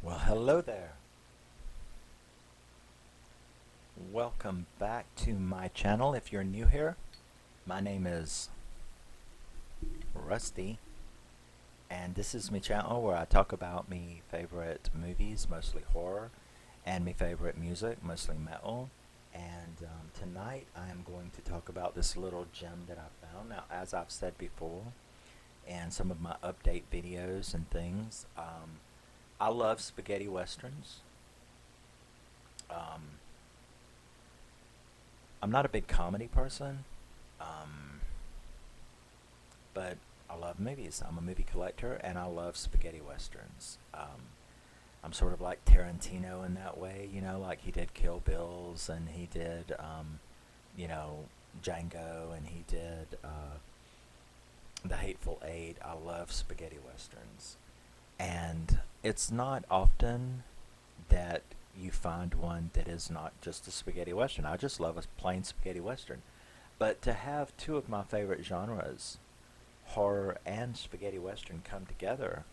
Well, hello there. Welcome back to my channel if you're new here. My name is Rusty, and this is my channel where I talk about me favorite movies, mostly horror, and my favorite music, mostly metal. And tonight I am going to talk about this little gem that I found. Now, as I've said before, and some of my update videos and things, I love spaghetti westerns. Um, I'm not a big comedy person, um, but I love movies. I'm a movie collector, and I love spaghetti westerns. I'm sort of like Tarantino in that way, like he did Kill Bills, and he did, you know, Django, and he did The Hateful Eight. I love spaghetti westerns, and it's not often that you find one that is not just a spaghetti western. I just love a plain spaghetti western. But to have two of my favorite genres, horror and spaghetti western, come together,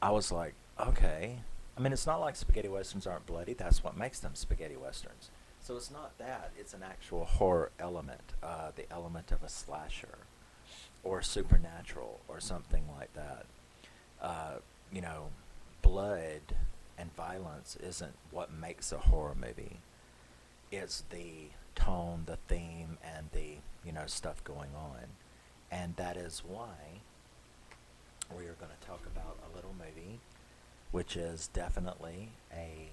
I was like, okay. I mean, it's not like spaghetti westerns aren't bloody. That's what makes them spaghetti westerns. So it's not that. It's an actual horror element, the element of a slasher or supernatural or something like that. uh, you know, blood and violence isn't what makes a horror movie. It's the tone, the theme, and the, stuff going on. And that is why we are going to talk about a little movie, which is definitely a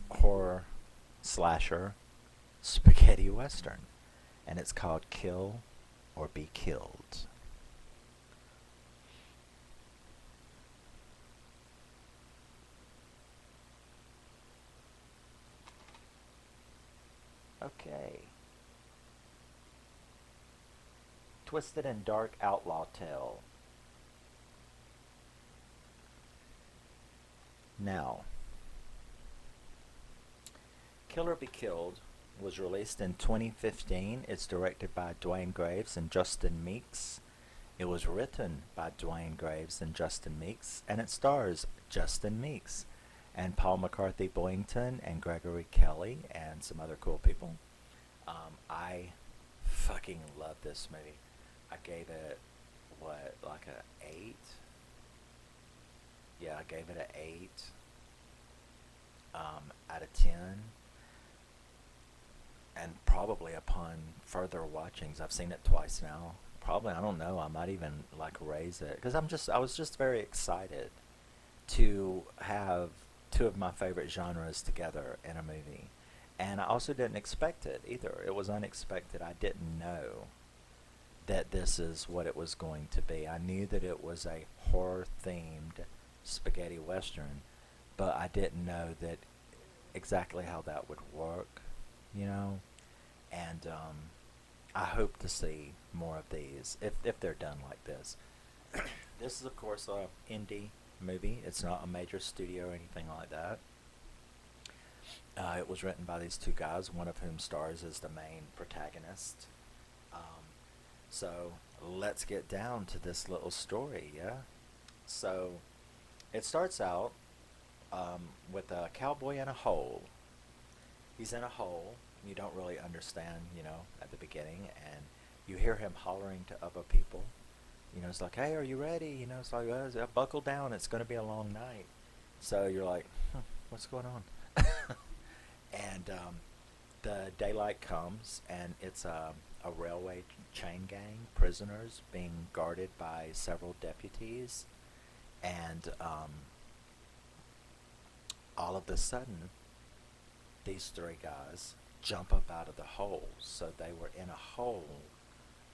horror slasher spaghetti western. And it's called Kill or Be Killed. Okay. Twisted and Dark Outlaw Tale. Now, Kill or Be Killed was released in 2015. It's directed by Duane Graves and Justin Meeks. It was written by Duane Graves and Justin Meeks, and it stars Justin Meeks and Paul McCarthy-Boyington and Gregory Kelly and some other cool people. I fucking love this movie. I gave it, what, like a 8? Yeah, I gave it a 8 out of 10. And probably upon further watchings, I've seen it twice now. Probably, I don't know, I might even like raise it. Because I was just very excited to have two of my favorite genres together in a movie. And I also didn't expect it either. It was unexpected. I didn't know that this is what it was going to be. I knew that it was a horror themed spaghetti western, but I didn't know that exactly how that would work, you know? And I hope to see more of these if they're done like this. This is, of course, a indie movie. It's not a major studio or anything like that. It was written by these two guys, one of whom stars as the main protagonist. Um, so let's get down to this little story, yeah? So it starts out with a cowboy in a hole. He's in a hole. You don't really understand, at the beginning, and you hear him hollering to other people. It's like, hey, are you ready? It's like, buckle down. It's going to be a long night. So you're like, what's going on? And the daylight comes, and it's a railway chain gang, prisoners being guarded by several deputies. And all of a sudden, these three guys jump up out of the hole. So they were in a hole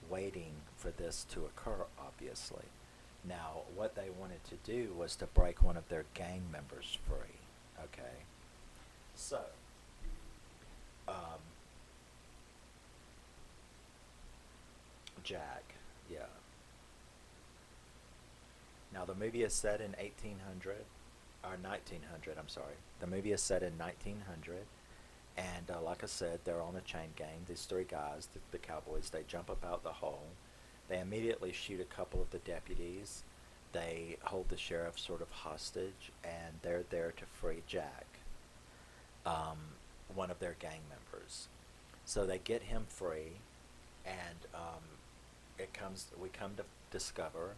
waiting for this to occur, obviously. Now, what they wanted to do was to break one of their gang members free. Okay? So, um, Jack, yeah. Now, the movie is set in 1800, or 1900, I'm sorry. The movie is set in 1900. And like I said, they're on a chain gang. These three guys, the cowboys, they jump up out the hole. They immediately shoot a couple of the deputies. they hold the sheriff sort of hostage, and they're there to free Jack, um, one of their gang members. So they get him free, and we come to discover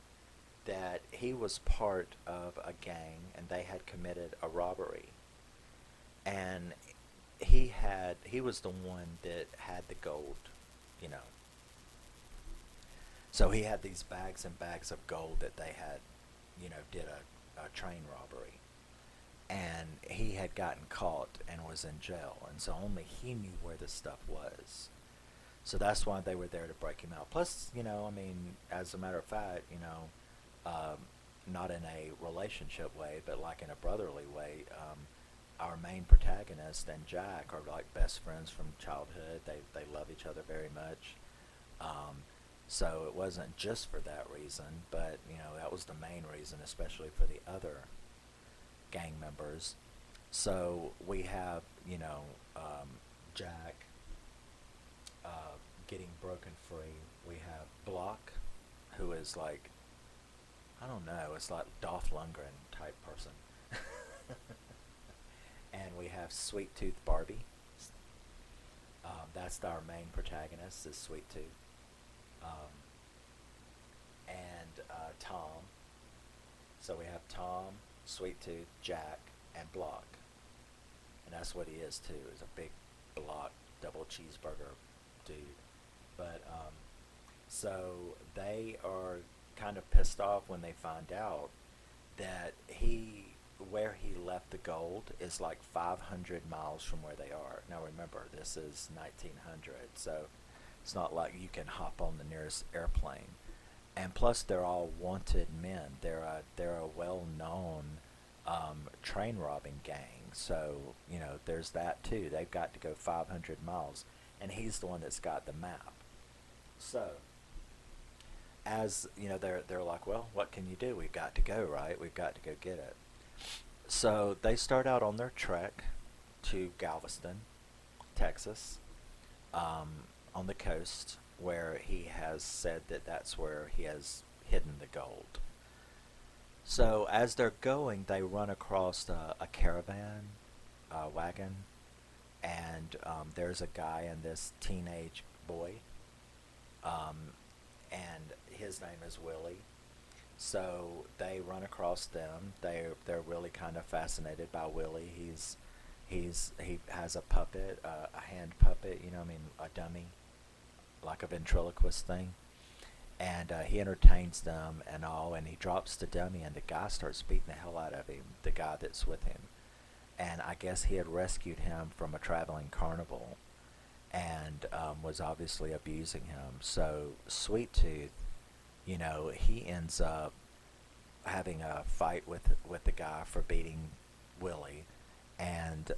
that he was part of a gang, and they had committed a robbery, and he was the one that had the gold, you know. So he had these bags and bags of gold that they had, did a train robbery. And he had gotten caught and was in jail. And so only he knew where this stuff was. So that's why they were there to break him out. Plus, as a matter of fact, not in a relationship way, but like in a brotherly way, our main protagonist and Jack are like best friends from childhood. They love each other very much. So it wasn't just for that reason, but that was the main reason, especially for the other gang members. So we have Jack getting broken free. We have Block, who is like, I don't know, it's like Dolph Lundgren type person. And we have Sweet Tooth Barbie. That's our main protagonist, is Sweet Tooth. And Tom. So we have Tom, Sweet Tooth, Jack, and Block. And that's what he is too, is a big block double cheeseburger dude. But so they are kind of pissed off when they find out that where he left the gold is like 500 miles from where they are. Now remember, this is 1900, so it's not like you can hop on the nearest airplane. And plus, they're all wanted men. They're a well-known train robbing gang. So there's that too. They've got to go 500 miles, and he's the one that's got the map. So, as they're like, well, what can you do? We've got to go, right? We've got to go get it. So they start out on their trek to Galveston, Texas, on the coast, where he has said that that's where he has hidden the gold. So as they're going, they run across a caravan wagon, and there's a guy and this teenage boy, and his name is Willie. So they run across them. They're really kind of fascinated by Willie. He has a puppet, a hand puppet, a dummy, like a ventriloquist thing. And he entertains them and all, and he drops the dummy, and the guy starts beating the hell out of him, the guy that's with him. And I guess he had rescued him from a traveling carnival, and was obviously abusing him. So Sweet Tooth, he ends up having a fight with the guy for beating Willie, and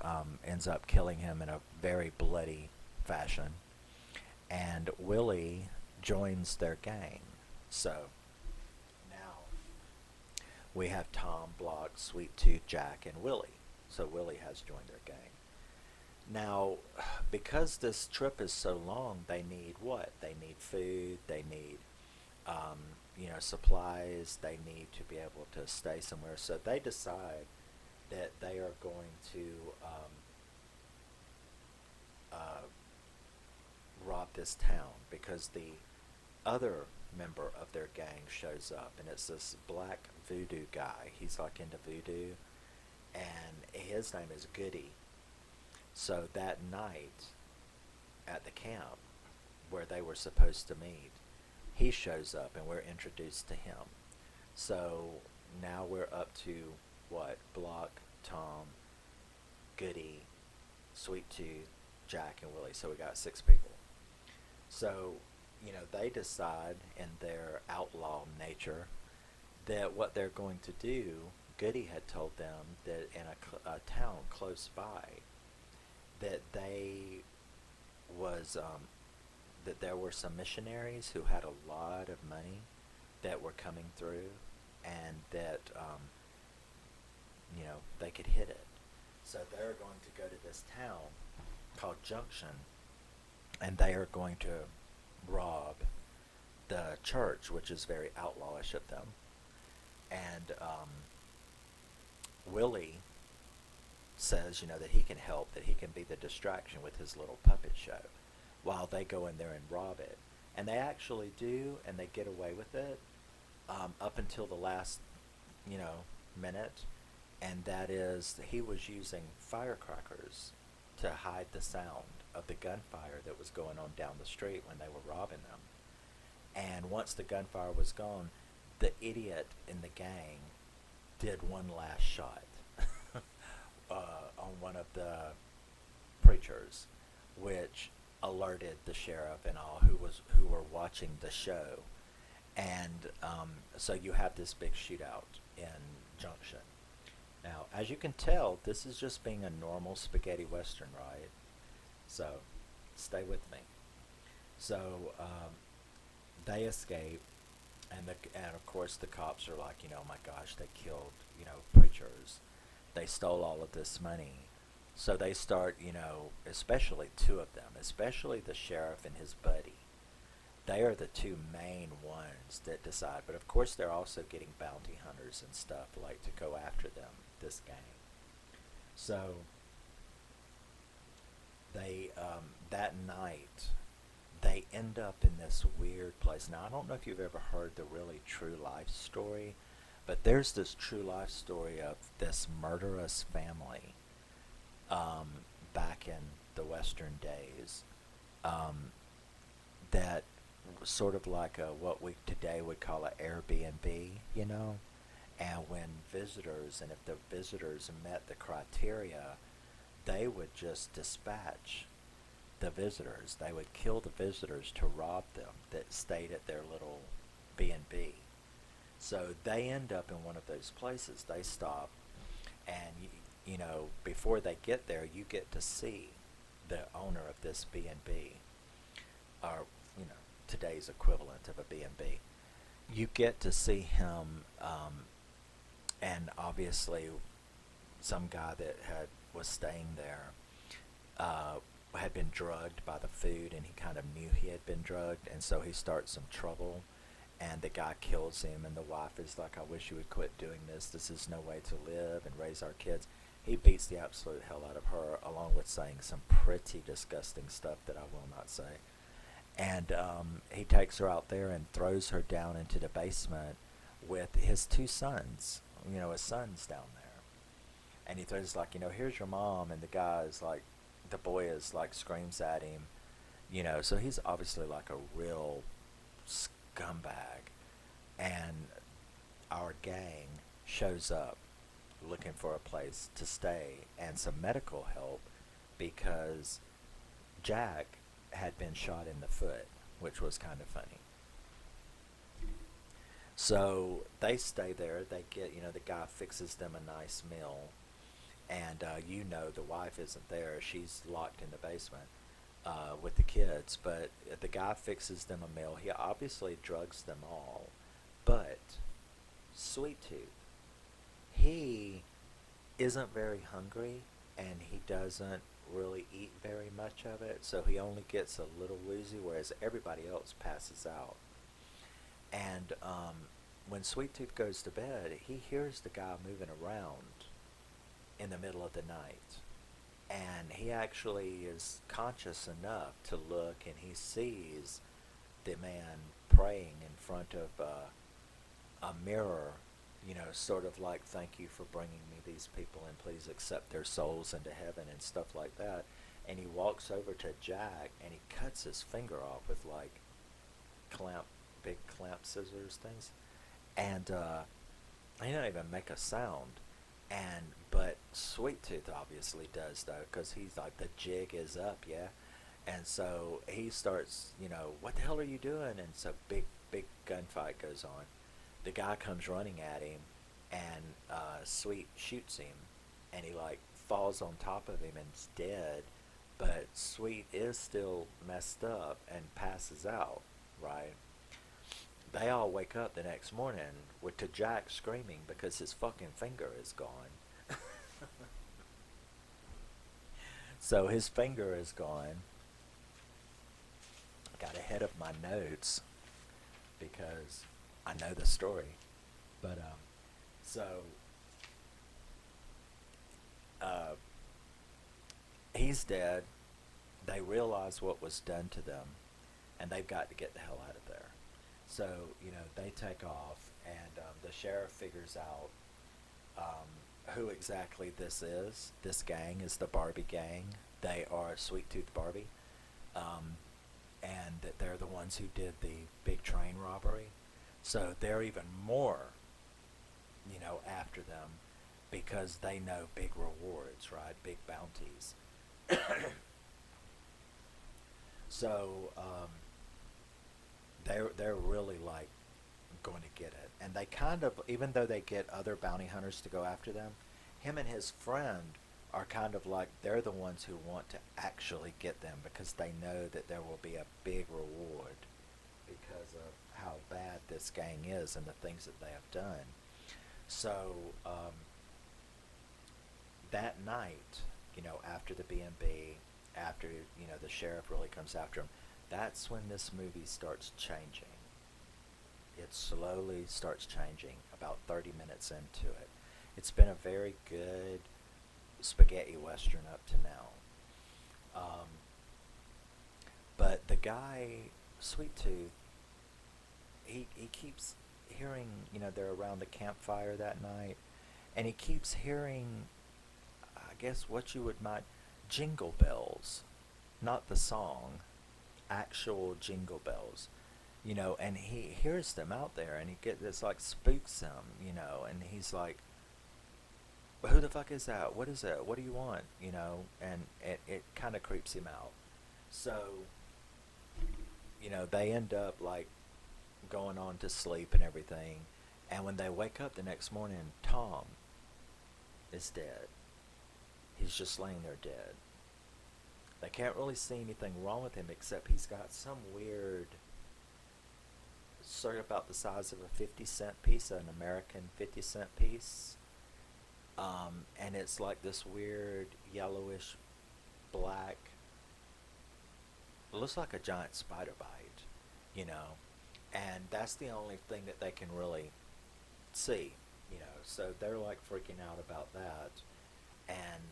ends up killing him in a very bloody fashion. And Willie joins their gang. So now we have Tom, Block, Sweet Tooth, Jack, and Willie. So Willie has joined their gang. Now, because this trip is so long, they need what? They need food, they need supplies, they need to be able to stay somewhere. So they decide that they are going to rob this town, because the other member of their gang shows up, and it's this black voodoo guy. He's like into voodoo, and his name is Goody. So that night at the camp where they were supposed to meet, he shows up, and we're introduced to him. So now we're up to what? Block, Tom, Goody, Sweet Tooth, Jack, and Willie. So we got 6 people. So, they decide in their outlaw nature that what they're going to do, Goody had told them that in a town close by, that that there were some missionaries who had a lot of money that were coming through, and that they could hit it. So they're going to go to this town called Junction, and they are going to rob the church, which is very outlawish of them. um, Willie says, that he can help, that he can be the distraction with his little puppet show while they go in there and rob it. And they actually do, and they get away with it up until the last, minute. And that is, he was using firecrackers to hide the sound of the gunfire that was going on down the street when they were robbing them. And once the gunfire was gone, the idiot in the gang did one last shot on one of the preachers, which alerted the sheriff and all who were watching the show. And so you have this big shootout in Junction. Now, as you can tell, this is just being a normal spaghetti western, right? So, stay with me. So, they escape, and of course the cops are like, oh my gosh, they killed, preachers. They stole all of this money. So they start, especially two of them, especially the sheriff and his buddy. They are the two main ones that decide. But of course they're also getting bounty hunters and stuff like to go after them, this gang. So they, that night, they end up in this weird place. Now, I don't know if you've ever heard the really true life story, but there's this true life story of this murderous family back in the Western days that sort of like what we today would call an Airbnb, and when visitors, and if the visitors met the criteria, they would just dispatch the visitors. They would kill the visitors to rob them that stayed at their little B&B. So they end up in one of those places. They stop, and before they get there, you get to see the owner of this B&B, or today's equivalent of a B&B. You get to see him, and obviously, some guy that was staying there had been drugged by the food, and he kind of knew he had been drugged, and so he starts some trouble, and the guy kills him, and the wife is like, I wish you would quit doing this. This is no way to live and raise our kids. He beats the absolute hell out of her, along with saying some pretty disgusting stuff that I will not say. And he takes her out there and throws her down into the basement with his two sons. His son's down there. And he throws like, here's your mom, and the boy is like screams at him, so he's obviously like a real scumbag. And our gang shows up looking for a place to stay and some medical help because Jack had been shot in the foot, which was kind of funny. So they stay there. They get, the guy fixes them a nice meal, and the wife isn't there. She's locked in the basement with the kids, but the guy fixes them a meal. He obviously drugs them all, but Sweet Tooth, he isn't very hungry, and he doesn't really eat very much of it, so he only gets a little woozy, whereas everybody else passes out. And when Sweet Tooth goes to bed, he hears the guy moving around in the middle of the night, and he actually is conscious enough to look, and he sees the man praying in front of a mirror, sort of like, thank you for bringing me these people, and please accept their souls into heaven and stuff like that. And he walks over to Jack, and he cuts his finger off with like big clamp scissors things, and he don't even make a sound. But Sweet Tooth obviously does, though, because he's like, the jig is up, yeah. And so he starts, what the hell are you doing? And so big gunfight goes on. The guy comes running at him, and Sweet shoots him, and he like falls on top of him and is dead. But Sweet is still messed up and passes out, right? They all wake up the next morning to Jack screaming because his fucking finger is gone. So his finger is gone. I got ahead of my notes because I know the story. But So uh, he's dead. They realize what was done to them, and they've got to get the hell out of there. So, they take off, and the sheriff figures out who exactly this is. This gang is the Barbie gang. They are Sweet Tooth Barbie, um, and that they're the ones who did the big train robbery. So they're even more, after them because they know big rewards, right? Big bounties. So they're really like going to get it, and they kind of, even though they get other bounty hunters to go after them, him and his friend are kind of like they're the ones who want to actually get them because they know that there will be a big reward because of how bad this gang is and the things that they have done. So that night, after the B&B, after the sheriff really comes after him, that's when this movie starts changing. It slowly starts changing about 30 minutes into it. It's been a very good spaghetti western up to now. But the guy, Sweet Tooth, he keeps hearing, they're around the campfire that night, and he keeps hearing, I guess what you would might, jingle bells. Not the song, actual jingle bells. And he hears them out there, and he gets this like spooks him, and he's like, who the fuck is that? What is it? What do you want? And it kind of creeps him out. So, they end up like going on to sleep and everything. And when they wake up the next morning, Tom is dead. He's just laying there dead. They can't really see anything wrong with him except he's got some weird, sort of about the size of a 50-cent piece, an American 50-cent piece. And it's like this weird yellowish black, it looks like a giant spider bite, and that's the only thing that they can really see, so they're like freaking out about that. And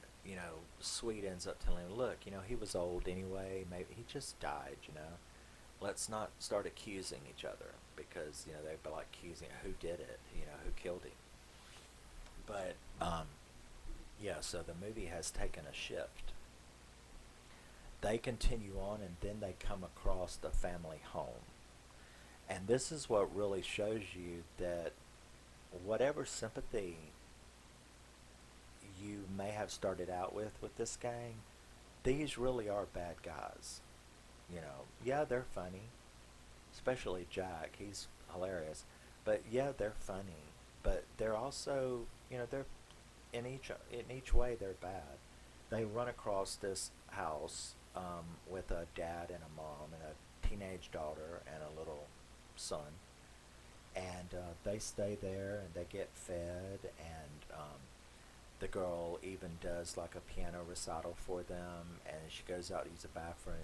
Sweet ends up telling him, look, he was old anyway, maybe he just died, let's not start accusing each other because they'd be like accusing who did it, who killed him. But yeah, so the movie has taken a shift. They continue on, and then they come across the family home. And this is what really shows you that whatever sympathy you may have started out with this gang, these really are bad guys. Yeah, they're funny, especially Jack. He's hilarious. But yeah, they're funny. But they're also, they're in each way they're bad. They run across this house with a dad and a mom and a teenage daughter and a little son, and they stay there and they get fed, and the girl even does like a piano recital for them, and she goes out to use the bathroom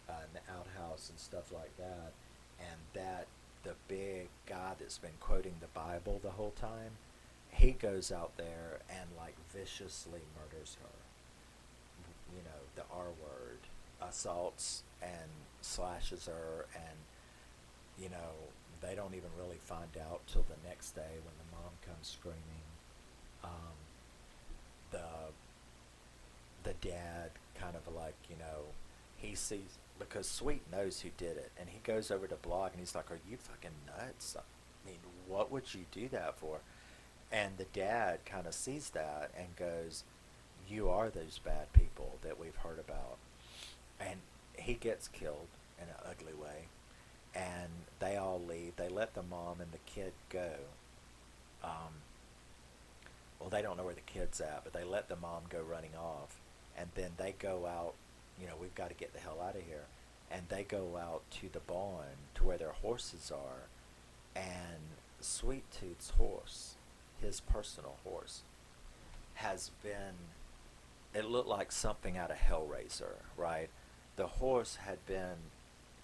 in the outhouse and stuff like that, and that the big guy that's been quoting the Bible the whole time, he goes out there and like viciously murders her. The R word, assaults and slashes her, and they don't even really find out till the next day when the mom comes screaming. Um, the dad kind of like, he sees, because Sweet knows who did it, and he goes over to Blog and he's like, are you fucking nuts? I mean, what would you do that for? And the dad kind of sees that and goes, you are those bad people that we've heard about. And he gets killed in an ugly way, and they all leave. They let the mom and the kid go. Well, they don't know where the kid's at, but they let the mom go running off, and then they go out, we've got to get the hell out of here. And they go out to the barn to where their horses are, and Sweet Tooth's horse, his personal horse, has been, it looked like something out of Hellraiser, right? The horse had been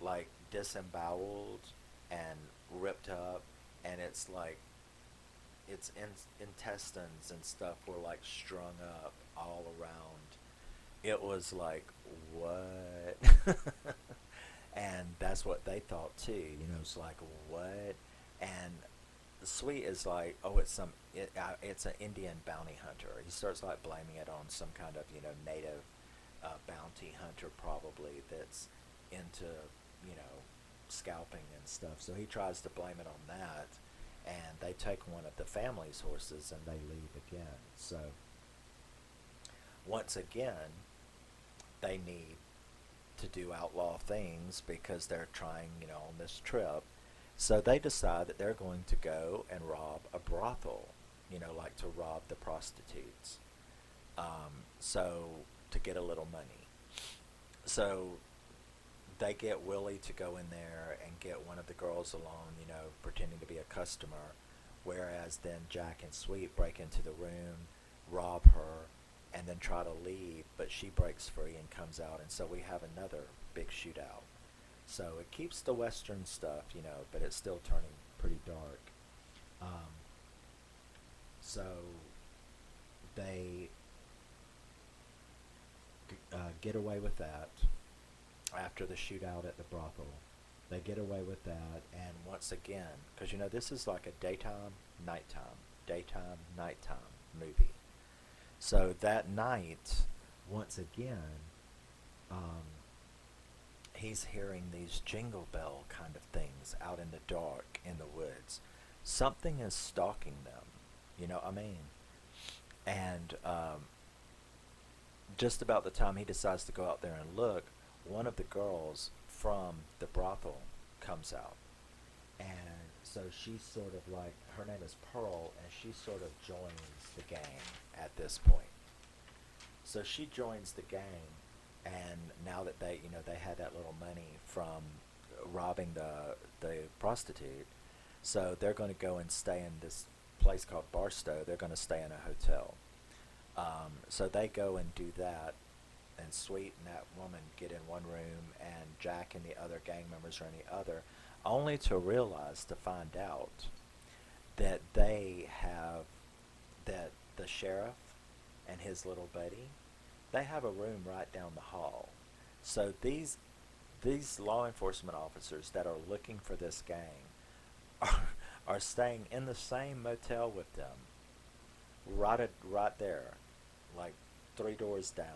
like disemboweled and ripped up, and it's like its intestines and stuff were like strung up all around. It was like, what? And that's what they thought too. It's like, what? And Sweet is like, oh, it's an Indian bounty hunter. He starts like blaming it on some kind of native bounty hunter probably that's into scalping and stuff. So he tries to blame it on that, and they take one of the family's horses and they leave again. So once again, they need to do outlaw things because they're trying, on this trip. So they decide that they're going to go and rob a brothel, like to rob the prostitutes. So to get a little money. So they get Willie to go in there and get one of the girls along, pretending to be a customer, whereas then Jack and Sweet break into the room, rob her, and then try to leave, but she breaks free and comes out, and so we have another big shootout. So it keeps the Western stuff, but it's still turning pretty dark. Um, so they get away with that after the shootout at the brothel. They get away with that, and once again, because this is like a daytime, nighttime movie. So that night, once again, um, he's hearing these jingle bell kind of things out in the dark in the woods. Something is stalking them, what I mean? And just about the time he decides to go out there and look, one of the girls from the brothel comes out. And so she's sort of like, her name is Pearl, and she sort of joins the gang at this point. So she joins the gang, and now that they had that little money from robbing the prostitute, so they're going to go and stay in this place called Barstow. They're going to stay in a hotel. So they go and do that, and Sweet and that woman get in one room, and Jack and the other gang members are in the other, only to realize, to find out, that that the sheriff and his little buddy, they have a room right down the hall. So these law enforcement officers that are looking for this gang are staying in the same motel with them, right there, like 3 doors down.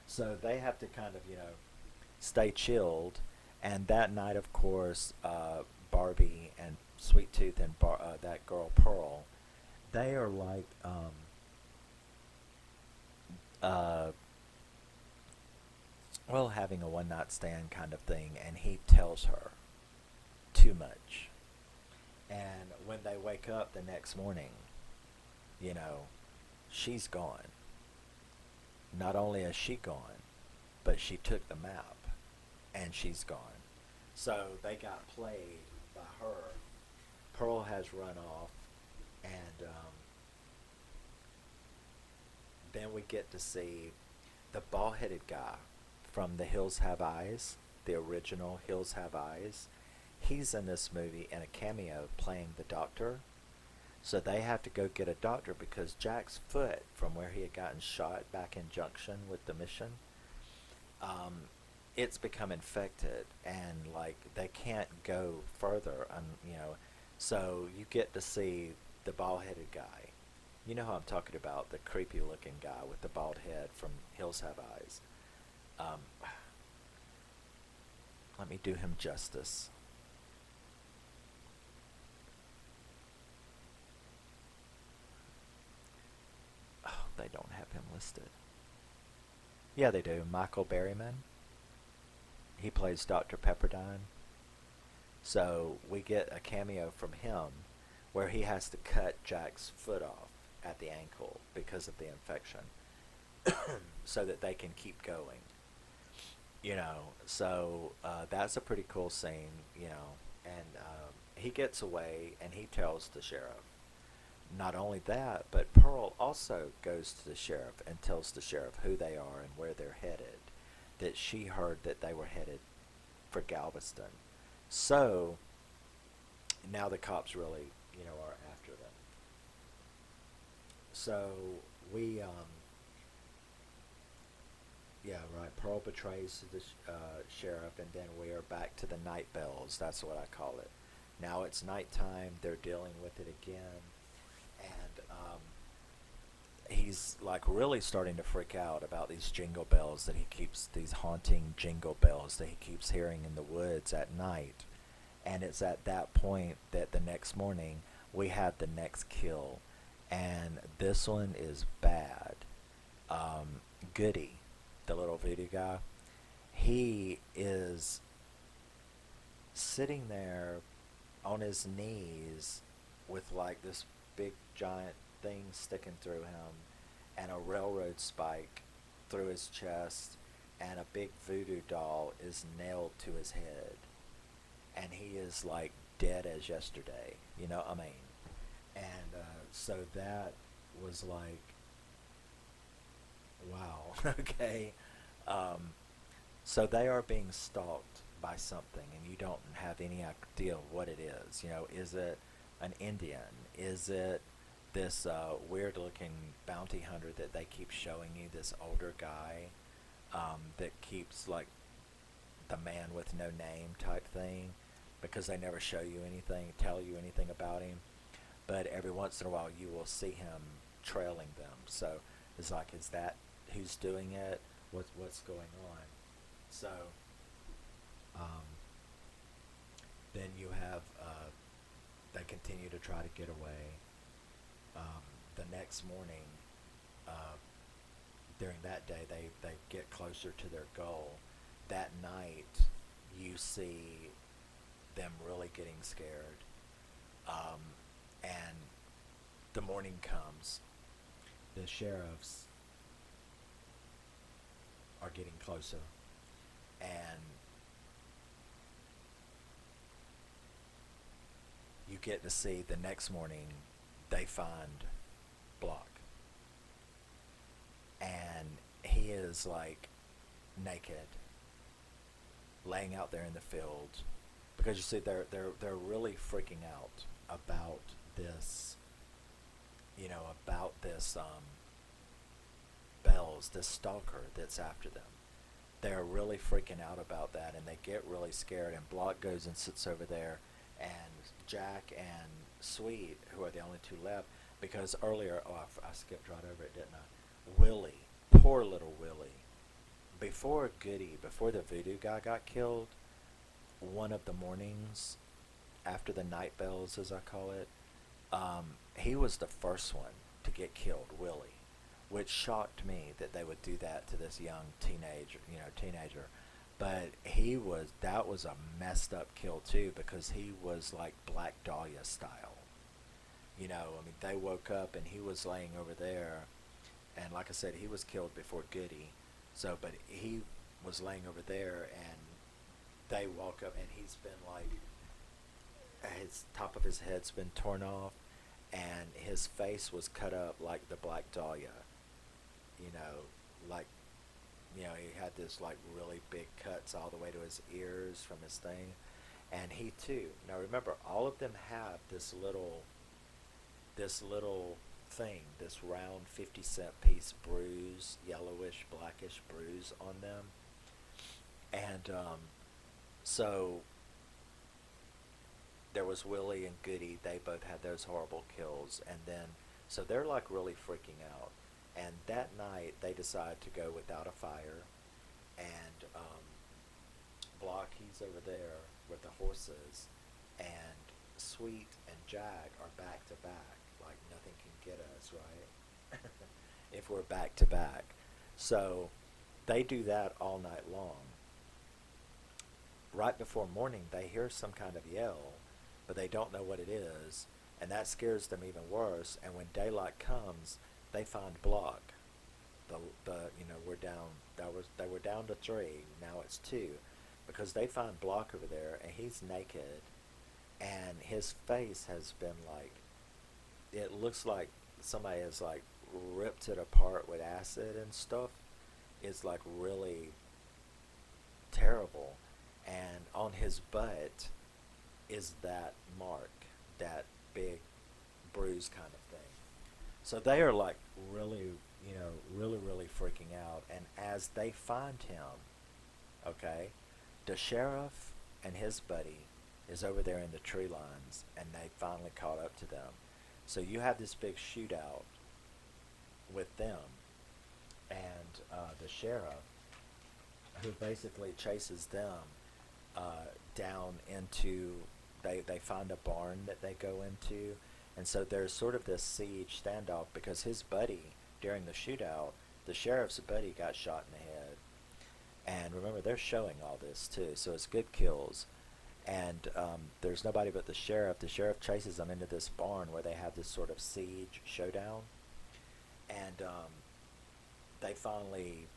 So they have to kind of stay chilled. And that night, of course, Barbie and Sweet Tooth and that girl Pearl, they are like uh, well, having a one night stand kind of thing, and he tells her too much. And when they wake up the next morning, you know, she's gone. Not only is she gone, but she took the map, and she's gone. So they got played by her. Pearl has run off, and then we get to see the bald-headed guy from The Hills Have Eyes, the original Hills Have Eyes. He's in this movie in a cameo playing the doctor. So they have to go get a doctor because Jack's foot, from where he had gotten shot back in Junction with the mission, it's become infected, and like they can't go further. So you get to see the bald-headed guy. You know who I'm talking about, the creepy-looking guy with the bald head from Hills Have Eyes. Um, Let me do him justice. Oh, they don't have him listed. Yeah, they do. Michael Berryman. He plays Dr. Pepperdine. So we get a cameo from him where he has to cut Jack's foot off at the ankle because of the infection so that they can keep going. So that's a pretty cool scene, and he gets away and he tells the sheriff. Not only that, but Pearl also goes to the sheriff and tells the sheriff who they are and where they're headed, that she heard that they were headed for Galveston. So now the cops really, are after them. So we, yeah, right. Pearl betrays the sheriff, and then we are back to the night bells. That's what I call it. Now it's nighttime. They're dealing with it again, and he's like really starting to freak out about these jingle bells that he keeps, these haunting jingle bells that he keeps hearing in the woods at night. And it's at that point that the next morning we have the next kill, and this one is bad. Goody, the little voodoo guy, he is sitting there on his knees with like this big giant thing sticking through him and a railroad spike through his chest, and a big voodoo doll is nailed to his head, and he is like dead as yesterday, you know, I mean. And so that was like, wow. Okay. um, so they are being stalked by something, and you don't have any idea what it is. You know, is it an Indian? Is it this weird looking bounty hunter that they keep showing you, this older guy that keeps like the man with no name type thing, because they never show you anything, tell you anything about him, but every once in a while you will see him trailing them. So it's like, is that who's doing it? What's going on? So um, then you have they continue to try to get away. The next morning, uh, during that day, they get closer to their goal. That night, you see them really getting scared. Um, and the morning comes. The sheriffs are getting closer. And you get to see the next morning they find Block. And he is like naked, laying out there in the field, because you see they're really freaking out about this, you know, about this Bells, this stalker that's after them. They're really freaking out about that, and they get really scared, and Block goes and sits over there, and Jack and Sweet, who are the only two left, because earlier, oh, I skipped right over it, didn't I? Willie, poor little Willie. Before the voodoo guy got killed, one of the mornings after the night bells, as I call it, he was the first one to get killed, Willie, which shocked me that they would do that to this young teenager. But that was a messed up kill too, because he was like Black Dahlia style. You know, I mean, they woke up and he was laying over there, and like I said, he was killed before Goody. So, but he was laying over there, and they woke up, and he's been like, his top of his head's been torn off, and his face was cut up like the Black Dahlia. You know, like, you know, he had this like really big cuts all the way to his ears from his thing, and he too. Now remember, all of them have this little thing, this round 50-cent piece bruise, yellowish, blackish bruise on them. And so there was Willie and Goody. They both had those horrible kills. And then, so they're like really freaking out. And that night, they decide to go without a fire. And Block, he's over there with the horses. And Sweet and Jack are back to back. Like nothing can get us, right? If we're back to back. So they do that all night long. Right before morning, they hear some kind of yell, but they don't know what it is, and that scares them even worse. And when daylight comes, they find Block. They were down to 3. Now it's 2, because they find Block over there, and he's naked, and his face has been like, it looks like somebody has like ripped it apart with acid and stuff. It's like really terrible. And on his butt is that mark, that big bruise kind of thing. So they are like really, really freaking out. And as they find him, okay, the sheriff and his buddy is over there in the tree lines, and they finally caught up to them. So you have this big shootout with them, and the sheriff, who basically chases them down into. They find a barn that they go into, and so there's sort of this siege standoff because his buddy during the shootout, the sheriff's buddy got shot in the head. And remember, they're showing all this too, so it's good kills. And there's nobody but the sheriff. The sheriff chases them into this barn where they have this sort of siege showdown. And they finally,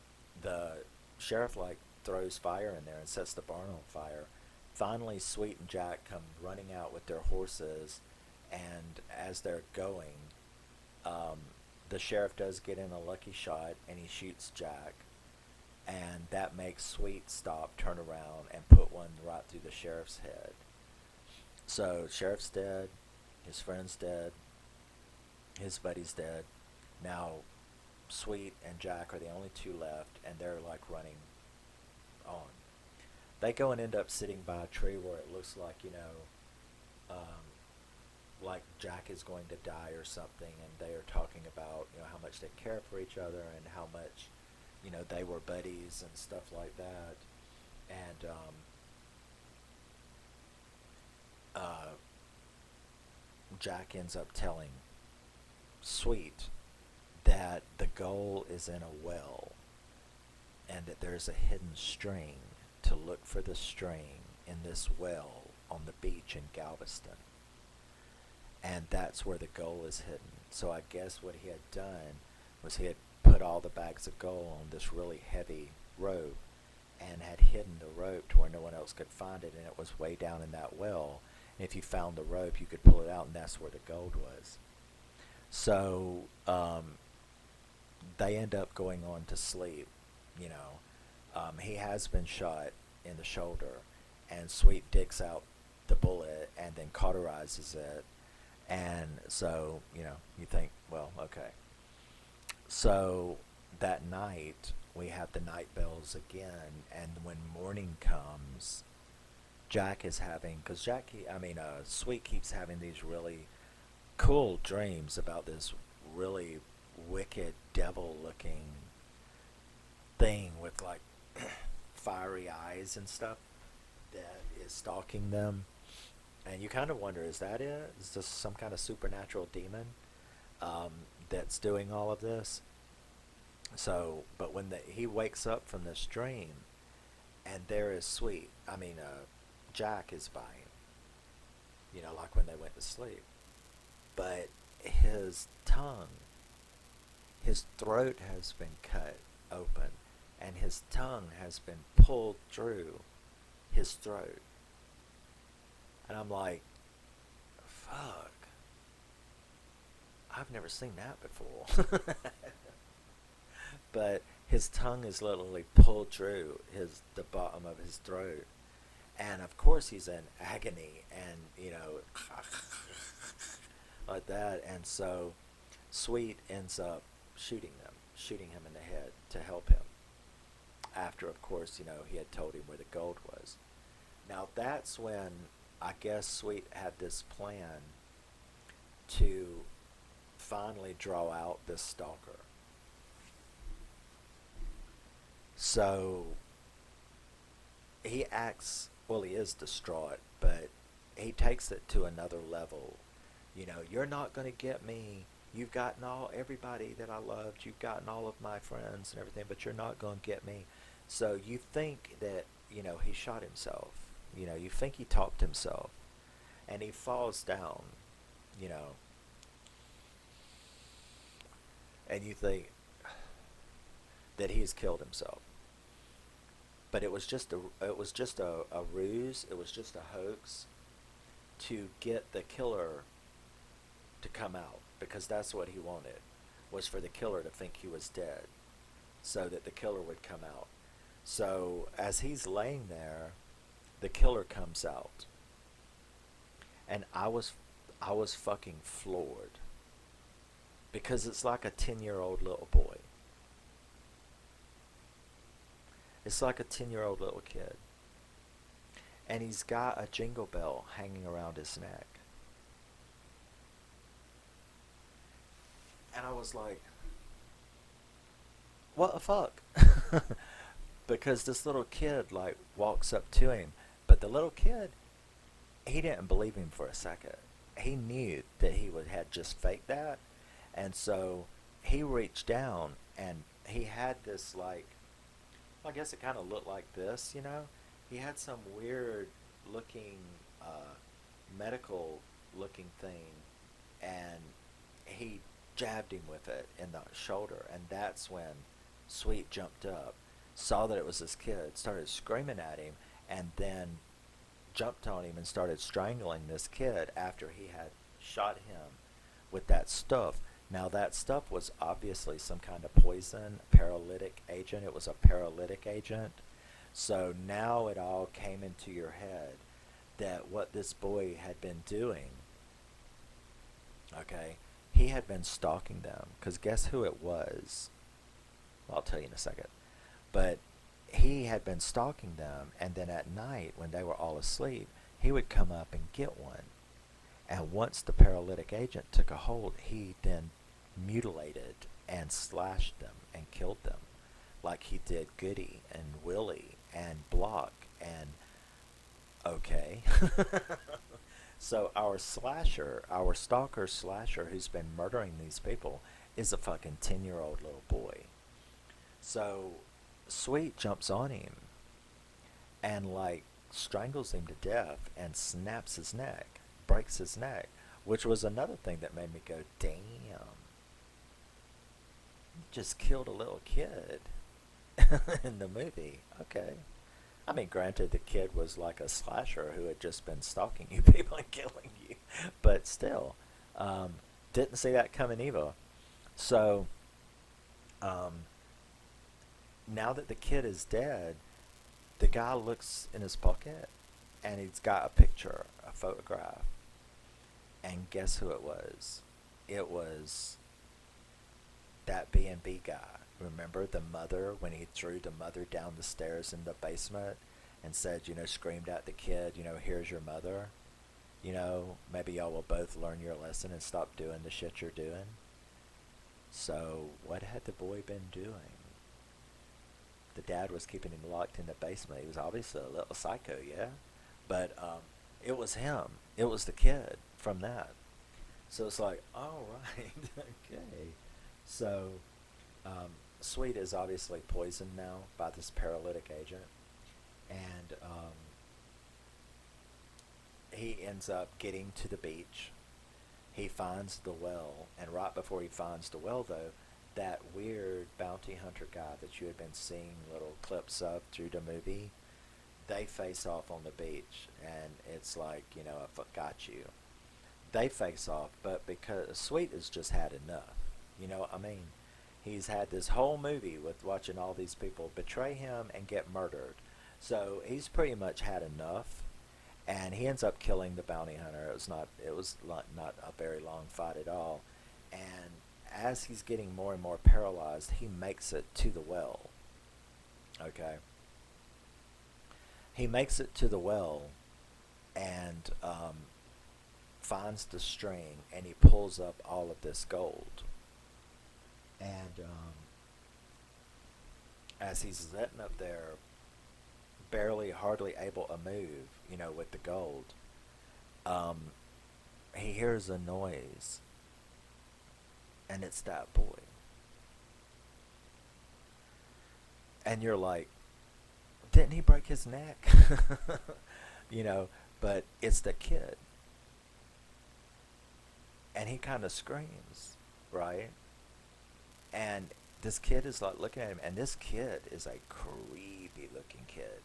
the sheriff like throws fire in there and sets the barn on fire. Finally, Sweet and Jack come running out with their horses, and as they're going, um, the sheriff does get in a lucky shot, and he shoots Jack, and that makes Sweet stop, turn around, and put one right through the sheriff's head. So, sheriff's dead, his friend's dead, his buddy's dead. Now, Sweet and Jack are the only two left, and they're like running on. They go and end up sitting by a tree where it looks like, like Jack is going to die or something, and they are talking about, how much they care for each other and how much, they were buddies and stuff like that. And uh, Jack ends up telling Sweet that the goal is in a well and that there's a hidden string to look for the string in this well on the beach in Galveston. And that's where the goal is hidden. So I guess what he had done was he had put all the bags of gold on this really heavy rope and had hidden the rope to where no one else could find it, and it was way down in that well. And if you found the rope, you could pull it out, and that's where the gold was. So they end up going on to sleep. He has been shot in the shoulder, and Sweet digs out the bullet and then cauterizes it. And so, you think, well, okay. So that night, we have the night bells again, and when morning comes, Jack is having, because Sweet keeps having these really cool dreams about this really wicked devil-looking thing with like fiery eyes and stuff that is stalking them. And you kind of wonder, is that it? Is this some kind of supernatural demon that's doing all of this? So, but when he wakes up from this dream, and there is Jack is by him, like when they went to sleep. But his throat has been cut open, and his tongue has been pulled through his throat. And I'm like, fuck. I've never seen that before. But his tongue is literally pulled through the bottom of his throat. And of course he's in agony and, like that. And so Sweet ends up shooting him in the head to help him. After, of course, he had told him where the gold was. Now that's when I guess Sweet had this plan to finally draw out this stalker. So he acts, well, he is distraught, but he takes it to another level. You're not going to get me. You've gotten everybody that I loved. You've gotten all of my friends and everything, but you're not going to get me. So you think that, he shot himself. You think he topped himself. And he falls down, and you think that he's killed himself. But it was just a ruse. It was just a hoax to get the killer to come out, because that's what he wanted, was for the killer to think he was dead, so that the killer would come out. So as he's laying there, the killer comes out, and I was fucking floored, because it's like a 10-year-old little boy. It's like a 10-year-old little kid. And he's got a jingle bell hanging around his neck. And I was like, what the fuck? Because this little kid, like, walks up to him. But the little kid, he didn't believe him for a second. He knew that he would had just faked that. And so he reached down and he had this, like, I guess it kind of looked like this, you know? He had some weird looking, medical looking thing, and he jabbed him with it in the shoulder, and that's when Sweet jumped up, saw that it was this kid, started screaming at him, and then jumped on him and started strangling this kid after he had shot him with that stuff. Now that stuff was obviously some kind of poison, paralytic agent. It was a paralytic agent. So now it all came into your head that what this boy had been doing, okay, he had been stalking them. Because guess who it was? Well, I'll tell you in a second. But he had been stalking them, and then at night when they were all asleep, he would come up and get one. And once the paralytic agent took a hold, he then mutilated and slashed them and killed them, like he did Goody and Willie and Block and okay. So our slasher, our stalker slasher who's been murdering these people is a fucking 10-year-old little boy. So Sweet jumps on him and like strangles him to death and snaps his neck, breaks his neck, which was another thing that made me go, damn, you just killed a little kid in the movie. Okay. I mean, granted, the kid was like a slasher who had just been stalking you people and killing you, but still, didn't see that coming either. So, um, now that the kid is dead, the guy looks in his pocket and he's got a picture, a photograph. And guess who it was? It was that B&B guy. Remember the mother when he threw the mother down the stairs in the basement and said, you know, screamed at the kid, you know, here's your mother. You know, maybe y'all will both learn your lesson and stop doing the shit you're doing. So what had the boy been doing? The dad was keeping him locked in the basement. He was obviously a little psycho, yeah? But it was him. It was the kid from that. So it's like, all right, okay. So Sweet is obviously poisoned now by this paralytic agent. And he ends up getting to the beach. He finds the well. And right before he finds the well, though, that weird bounty hunter guy that you had been seeing little clips of through the movie, they face off on the beach. And it's like, you know, I got you. They face off, but because Sweet has just had enough. You know what I mean? He's had this whole movie with watching all these people betray him and get murdered. So he's pretty much had enough, and he ends up killing the bounty hunter. It was not a very long fight at all. And as he's getting more and more paralyzed, he makes it to the well. Okay. He makes it to the well and finds the string, and he pulls up all of this gold. And as he's sitting up there, barely, hardly able to move, you know, with the gold, he hears a noise, and it's that boy. And you're like, didn't he break his neck? You know, but it's the kid. And he kind of screams, right? And this kid is like looking at him, and this kid is a creepy looking kid.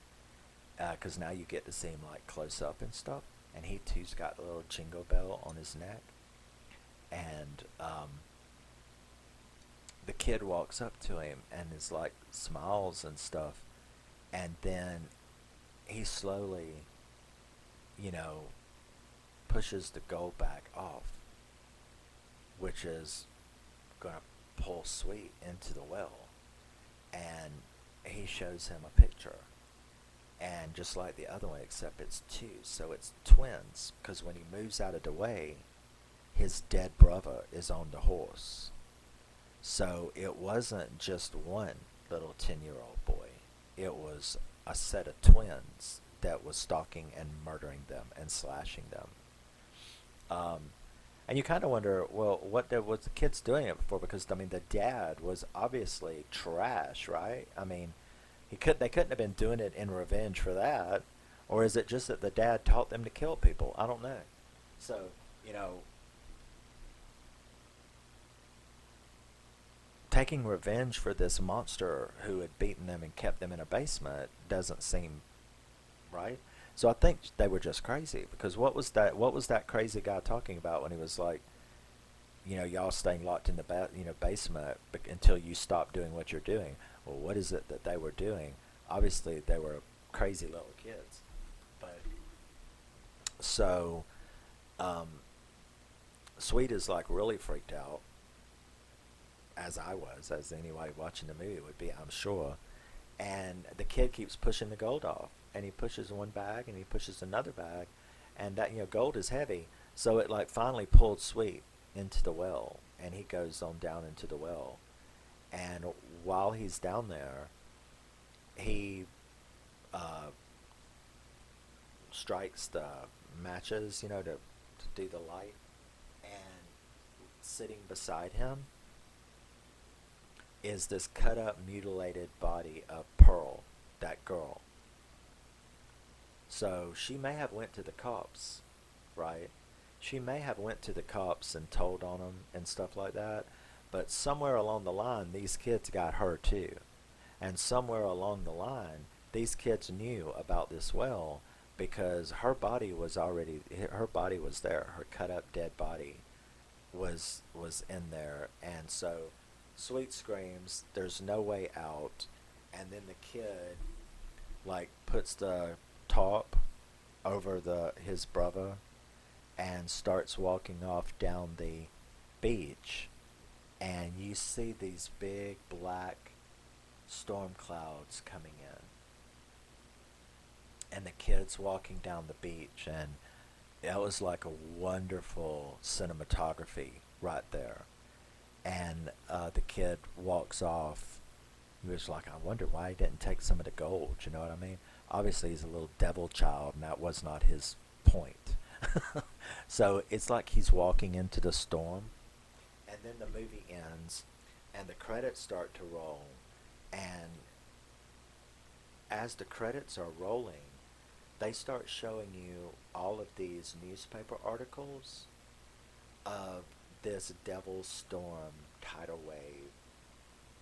Because now you get to see him like close up and stuff. And he too's got a little jingle bell on his neck. And the kid walks up to him and is like smiles and stuff. And then he slowly, you know, pushes the gold back off. Which is going to pull Sweet into the well, and he shows him a picture. And just like the other one, except it's two, so it's twins. Because when he moves out of the way, his dead brother is on the horse. So it wasn't just one little 10-year-old boy. It was a set of twins that was stalking and murdering them and slashing them. Um, and you kind of wonder, well, was the kids doing it for? Because I mean, the dad was obviously trash, right? I mean, they couldn't have been doing it in revenge for that, or is it just that the dad taught them to kill people? I don't know. So, you know, taking revenge for this monster who had beaten them and kept them in a basement doesn't seem right. So I think they were just crazy, because what was that crazy guy talking about when he was like, y'all staying locked in the basement until you stop doing what you're doing? Well, what is it that they were doing? Obviously they were crazy little kids. But so um Sweet is like really freaked out, as I was, as anybody watching the movie would be, I'm sure. And the kid keeps pushing the gold off, and he pushes one bag and he pushes another bag, and that gold is heavy, so it like finally pulled Sweet into the well, and he goes on down into the well. And while he's down there, he uh, strikes the matches, to do the light, and sitting beside him is this cut up, mutilated body of Pearl, that girl. So she may have went to the cops, right? She may have went to the cops and told on them and stuff like that, but somewhere along the line, these kids got her too. And somewhere along the line, these kids knew about this well, because her body was there. Her cut up dead body was in there. And so Sweet screams, there's no way out. And then the kid like puts the top over his brother and starts walking off down the beach. And you see these big black storm clouds coming in, and the kids walking down the beach, and it was like a wonderful cinematography right there. And the kid walks off. He was like, I wonder why he didn't take some of the gold, you know what I mean? Obviously he's a little devil child, and that was not his point. So it's like he's walking into the storm, and then the movie ends, and the credits start to roll, and as the credits are rolling, they start showing you all of these newspaper articles of this devil storm tidal wave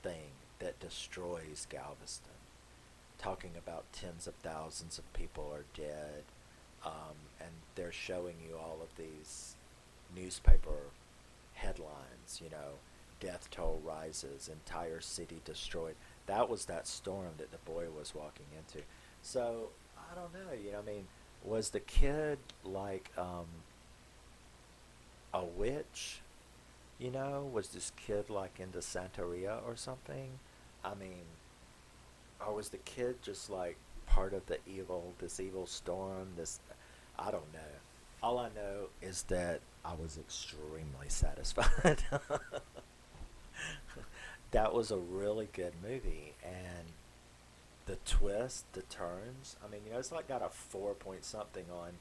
thing that destroys Galveston, talking about tens of thousands of people are dead, and they're showing you all of these newspaper headlines, death toll rises, entire city destroyed. That was that storm that the boy was walking into. So I don't know, I mean, was the kid like a witch? Was this kid like into Santeria or something? I mean, or was the kid just like part of this evil storm? I don't know. All I know is that I was extremely satisfied. That was a really good movie, and the twist, the turns. I mean, it's like got a 4 point something on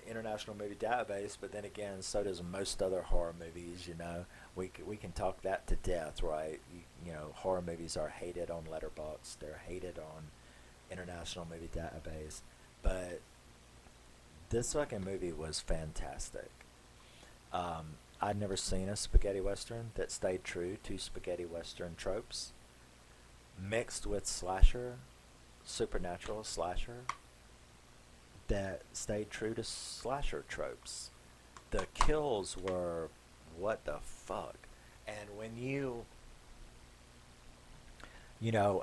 International Movie Database, but then again, so does most other horror movies. We can talk that to death, right? Horror movies are hated on Letterboxd. They're hated on International Movie Database, but this fucking movie was fantastic. I'd never seen a spaghetti western that stayed true to spaghetti western tropes, mixed with slasher, supernatural slasher, that stayed true to slasher tropes. The kills were what the fuck. And when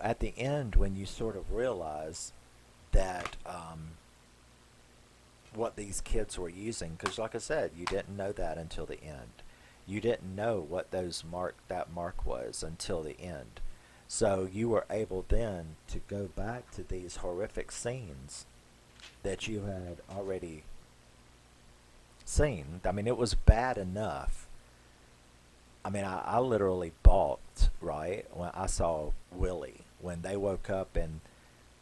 at the end, when you sort of realize that what these kids were using, because like I said, you didn't know that until the end. You didn't know what that mark was until the end. So you were able then to go back to these horrific scenes that you had already seen. I mean, it was bad enough. I mean, I literally balked, right, when I saw Willie. When they woke up and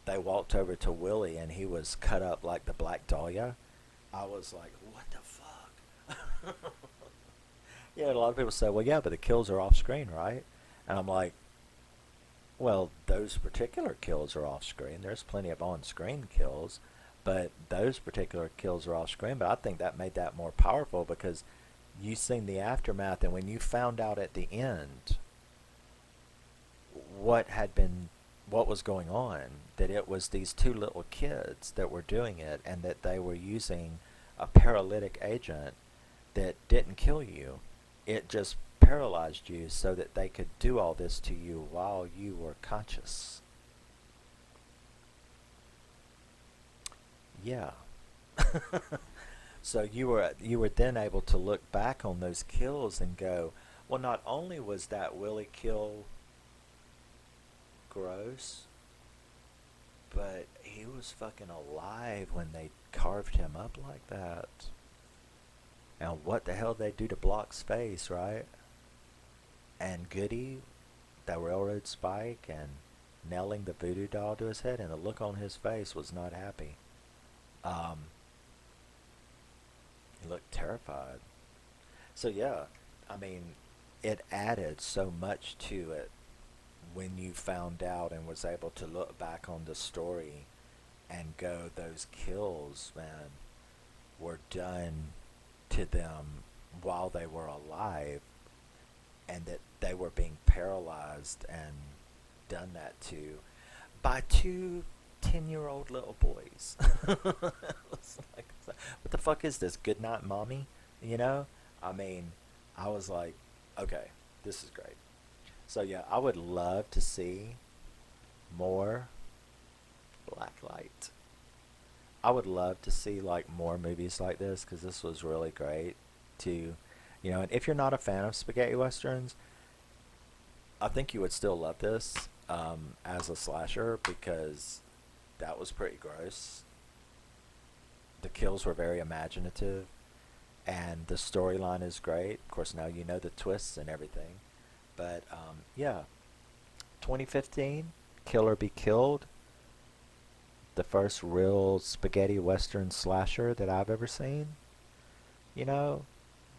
they walked over to Willie and he was cut up like the Black Dahlia, I was like, what the fuck? Yeah, a lot of people say, well, yeah, but the kills are off screen, right? And I'm like, well, those particular kills are off screen. There's plenty of on screen kills, but those particular kills are off screen. But I think that made that more powerful because you seen the aftermath, and when you found out at the end what had been what was going on, that it was these two little kids that were doing it, and that they were using a paralytic agent that didn't kill you. It just paralyzed you so that they could do all this to you while you were conscious. Yeah. So you were then able to look back on those kills and go, well, not only was that Willie kill gross, but he was fucking alive when they carved him up like that. And what the hell they do to Block's face, right? And Goody, that railroad spike, and nailing the voodoo doll to his head, and the look on his face was not happy. Um, he looked terrified. So yeah, I mean, it added so much to it when you found out and was able to look back on the story and go, those kills, man, were done to them while they were alive, and that they were being paralyzed and done that to by two 10-year-old little boys. It's like, what the fuck is this? Good night, mommy? You know? I mean, I was like, okay, this is great. So yeah, I would love to see more Blacklight. I would love to see like more movies like this because this was really great to, and if you're not a fan of spaghetti westerns, I think you would still love this as a slasher because that was pretty gross. The kills were very imaginative, and the storyline is great. Of course, now you know the twists and everything. But yeah, 2015, Kill or Be Killed, the first real spaghetti western slasher that I've ever seen. You know,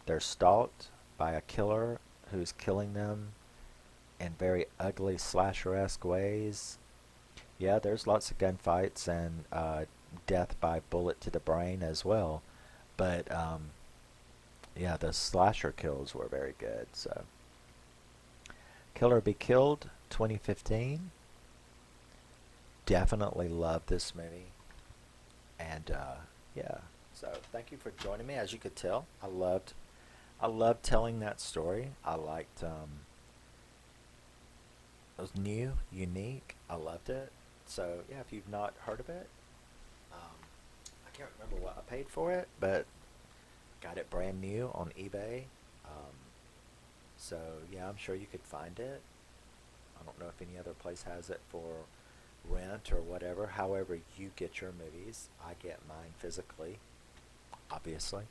they're stalked by a killer who's killing them in very ugly slasher-esque ways. Yeah, there's lots of gunfights and death by bullet to the brain as well. But yeah, the slasher kills were very good. So, Kill or Be Killed, 2015. Definitely love this movie. And yeah, so thank you for joining me. As you could tell, I loved telling that story. I liked it was new, unique. I loved it. So yeah, if you've not heard of it, I can't remember what I paid for it, but got it brand new on eBay. Um, so yeah, I'm sure you could find it. I don't know if any other place has it for rent or whatever. However you get your movies, I get mine physically, obviously,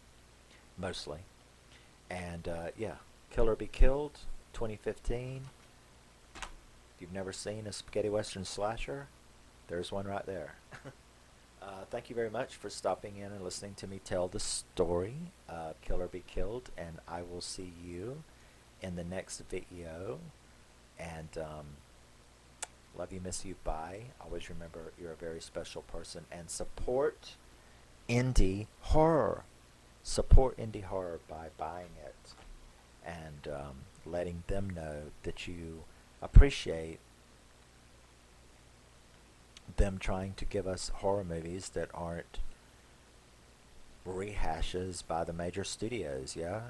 mostly. And yeah, Kill or Be Killed, 2015. If you've never seen a spaghetti western slasher, there's one right there. Thank you very much for stopping in and listening to me tell the story of Kill or Be Killed, and I will see you in the next video. And love you, miss you, bye. Always remember you're a very special person, and support indie horror. Support indie horror by buying it and letting them know that you appreciate them trying to give us horror movies that aren't rehashes by the major studios. Yeah,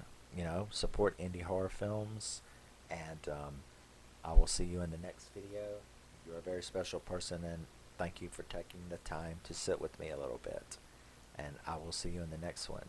support indie horror films, and I will see you in the next video. You're a very special person, and thank you for taking the time to sit with me a little bit, and I will see you in the next one.